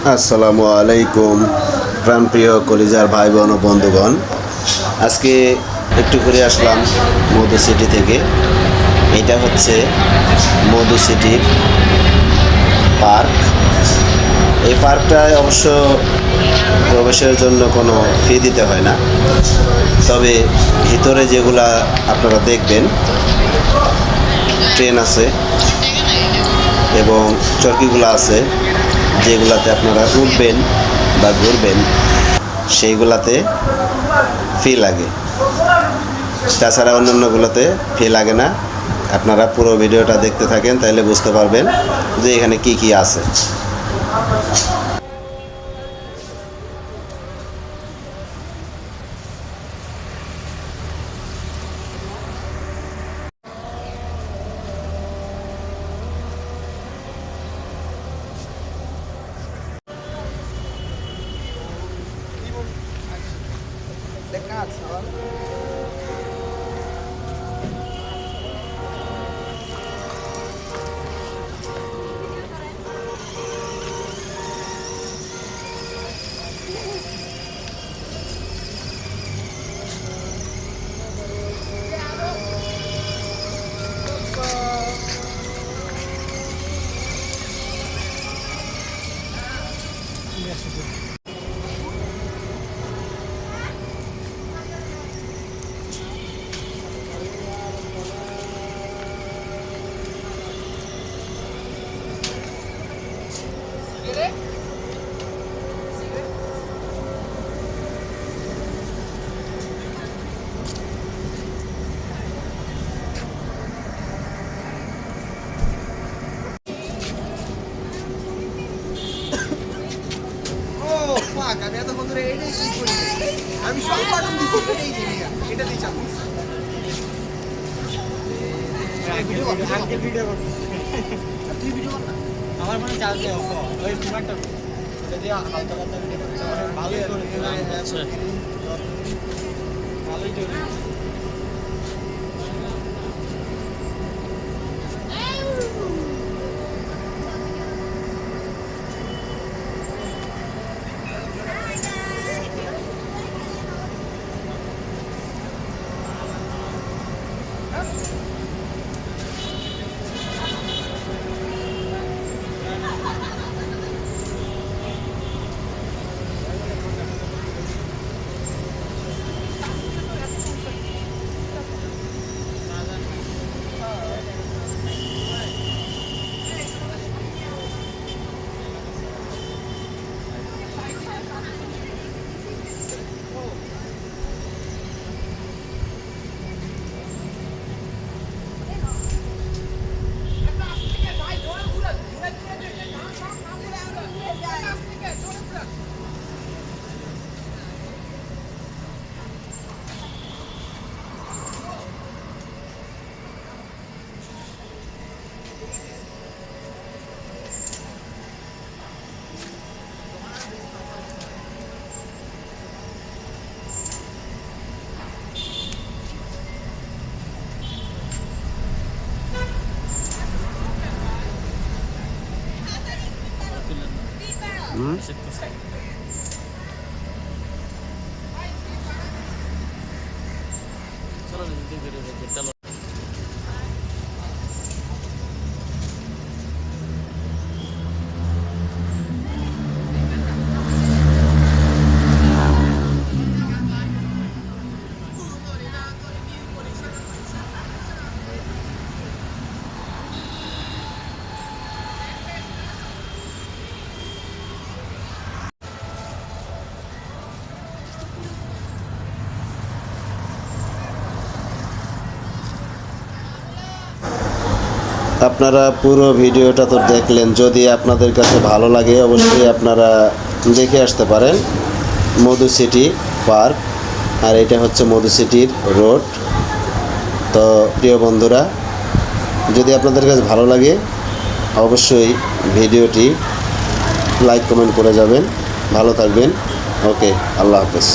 আসসালামু আলাইকুম প্রাণপ্রিয় কলিজার ভাই বোন ও বন্ধুগণ। আজকে একটু করে আসলাম মধু সিটি থেকে। এটা হচ্ছে মধু সিটির পার্ক। এই পার্কটায় অবশ্য প্রবেশের জন্য কোনো ফি দিতে হয় না, তবে ভিতরে যেগুলা আপনারা দেখবেন, ট্রেন আছে এবং চরকিগুলো আছে, যেগুলাতে আপনারা উঠবেন বা ঘুরবেন, সেইগুলাতে ফি লাগে। তাছাড়া অন্যান্যগুলোতে ফি লাগে না। আপনারা পুরো ভিডিওটা দেখতে থাকেন, তাহলে বুঝতে পারবেন যে এখানে কি কি আছে। আমি এত বন্ধুরা এইটাই কি করি, আমি সব বাটন দিছি এটাই দিই, এটা দিই চাপ ভিডিও কর তুই ভিডিও কর না, আমার মনে চার্জ দেয় ওই স্মার্টটা এটা দিয়ে হালকা হালকা ভিডিও করতে ভালোই করে আচ্ছা ভালোই চলে। चलो আপনারা পুরো ভিডিওটা তো দেখলেন। যদি আপনাদের কাছে ভালো লাগে অবশ্যই আপনারা দেখে আসতে পারেন মধু সিটি পার্ক। আর এটা হচ্ছে মধু সিটির রোড। তো প্রিয় বন্ধুরা, যদি আপনাদের কাছে ভালো লাগে অবশ্যই ভিডিওটি লাইক কমেন্ট করে যাবেন। ভালো থাকবেন। ওকে, আল্লাহ হাফেজ।